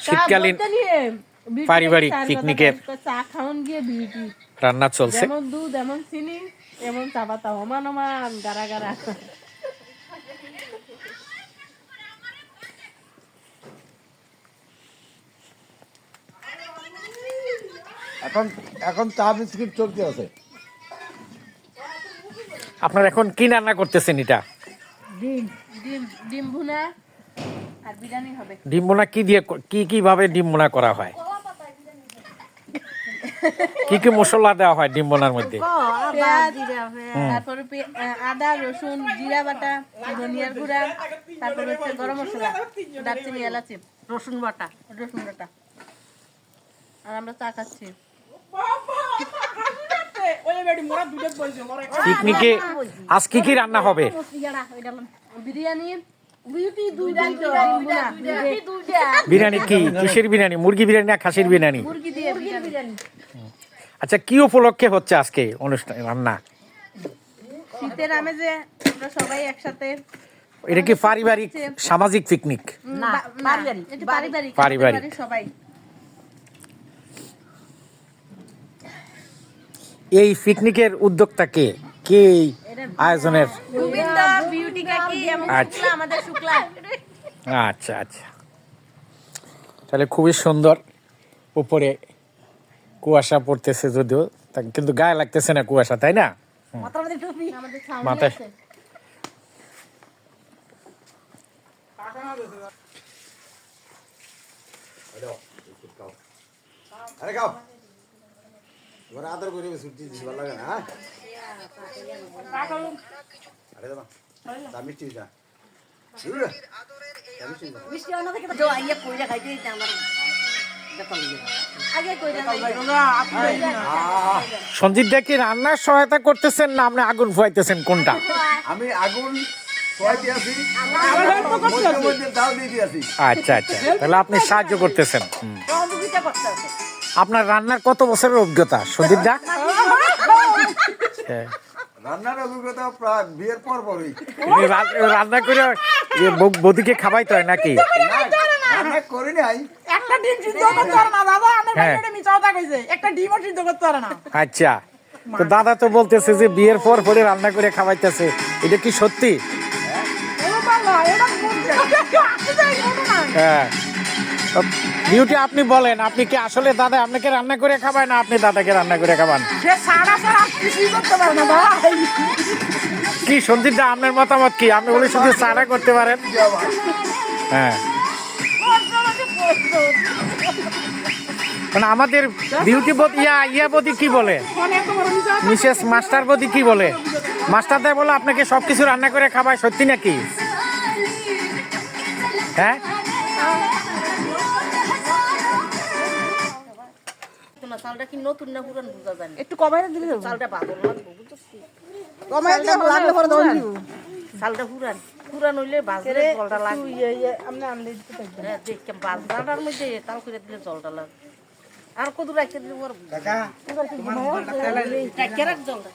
শীতকালীন পারিবারিক পিকনিকের চা খাওয়ান গিয়ে বিউটি রান্না চলছে। যেমন দুধ এমন চিনি এমন চা পাতা ওমান ওমান গারা গারা। এখন এখন চা বিস্কিট চলতে আছে। আপনার এখন কি রান্না করতেছেন? এটা ডিম ডিম ডিম ভুনা আর বিরিয়ানি হবে। ডিম বোনা কি দিয়ে কিভাবে ডিম বোনা করা হয়? কি কি মশলা দেওয়া হয় ডিম বোনার মধ্যে? তারপরে আদা রসুন জিরা বাটা ধনিয়ার গুঁড়া তারপরে হচ্ছে গরম মশলা দারচিনি এলাচি রসুন বাটা আর আমরা চা খাচ্ছি। পিকনিকে আজ কি কি রান্না হবে? বিরিয়ানি বিরিয়ানি কি কিসের বিরিয়ানি? মুরগি বিরিয়ানি না খাসির বিরিয়ানি? মুরগি দিয়ে বিরিয়ানি। আচ্ছা, কি উপলক্ষে হচ্ছে আজকে অনুষ্ঠান রান্না? শীতের আমেজে আমরা সবাই একসাথে। এটা কি পারিবারিক সামাজিক পিকনিক? না পারিবারিক সবাই। এই পিকনিকের উদ্যোক্তা কে? কে এই আয়োজনের? আচ্ছা আচ্ছা, তাহলে খুবই সুন্দর। উপরে কুয়াশা পড়তেছে যদিও, কিন্তু গায়ে লাগতেছে না কুয়াশা, তাই না? মাথায় আদর করে ছুটি দিস ভালো লাগে না। মিষ্টি সঞ্জিত দা কি রান্নার সহায়তা করতেছেন না আপনি আগুন ফুয়াইতেছেন? কোনটা? আমি আগুন আচ্ছা আচ্ছা, তাহলে আপনি সাহায্য করতেছেন। আপনার রান্নার কত বছরের অভিজ্ঞতা সঞ্জিত দা? রান্নার অভিজ্ঞতা প্রায় বিয়ের পর পরই। রান্না করে বৌদিকে খাওয়াইতে হয় নাকি? রান্না করি নাই। একটা ডিম সিদ্ধ করতে পারে না দাদা, আমি বাইরে মিছাওতা কইছে একটা ডিমও সিদ্ধ করতে পারে না। আচ্ছা, তো দাদা তো বলতেছে যে বিয়ের পর পরে রান্না করে খাওয়াইতেছে, এটা কি সত্যি? হ্যাঁ, বিউটি আপনি বলেন, আপনি কি আসলে দাদা আপনাকে রান্না করে খাওয়ায় না আপনি দাদাকে রান্না করে খাওয়ান? কি সঞ্জিত দা আপনার মতামত কি? আপনি বলে শুধু সারা করতে পারেন? হ্যাঁ, মানে আমাদের বিউটি বদি ইয়া বদি কি বলে, মিসেস মাস্টার বদি কি বলে? মাস্টার দা বলে আপনাকে সবকিছু রান্না করে খাওয়ায়, সত্যি নাকি? হ্যাঁ, চালটা কি নতুন না পুরান বোঝা যায় না। একটু কমাই দিলে চালটা ভালো লাগবে বুঝছিস? কমাই দিয়ে লাগলে পরে দই দিব। চালটা পুরান হইলে বাজলে জলটা লাগবে। আমরা আনলে দিতে পারবো। হ্যাঁ, দেখলাম বাজরাটার মধ্যে তাল করে দিলে জলটা লাগবে। আর কত রাখতে দিলে ওর কাকা টাইকে রাখ জলটা।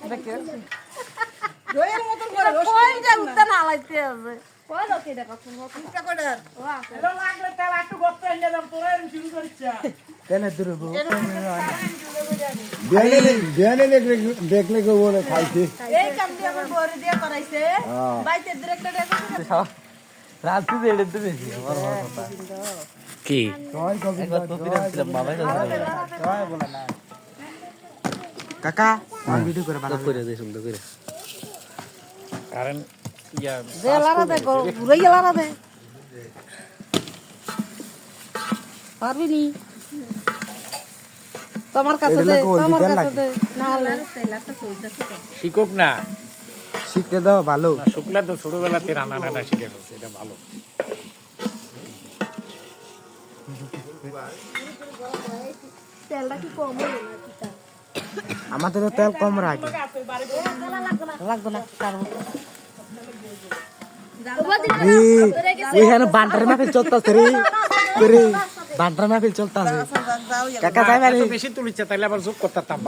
দইয়ের মতন করে কইটা উঠতে না লাইতে আছে। কই লোক এটা কত মতটা করে ওয়া এলো লাগলে তেল একটু গপ্প এনে দাও তোরে শুরু করিস। তেলে দুরবো বিয়ানে দেখলে কেউ বলে খাইছি। এই কাম দিয়ে আমার বড় দিয়ে করাইছে বাইতে ডিরেক্টর দেখো রাতে দেড়ে তো বেশি আমার কথা কি একবার তো ফিরেছিলাম বাবাই জয় বলে না কাকা আমার ভিডিও করে বানাবো করে দে সুন্দর করে কারণ ইয়া জেলারা দে ঘুরে গেলারা দে পারবি নি তোমার কাছে দে না হলে শিখুক না, শিখতে দাও ভালো। শুক্লা তো ছোটবেলাতে রান্না শিখে ফেলছে, এটা ভালো। তেলটা কি কম হলো না? আমাদের তো তেল কম রাখে। লাগবে না কারণ এখানে বান্টার মাহফিল চলতেছে রে, বান্টার মাহফিল চলতেছে। কাকা যাই বেশি তুলিচ্ছে তাইলে আবার যোগ করতাম।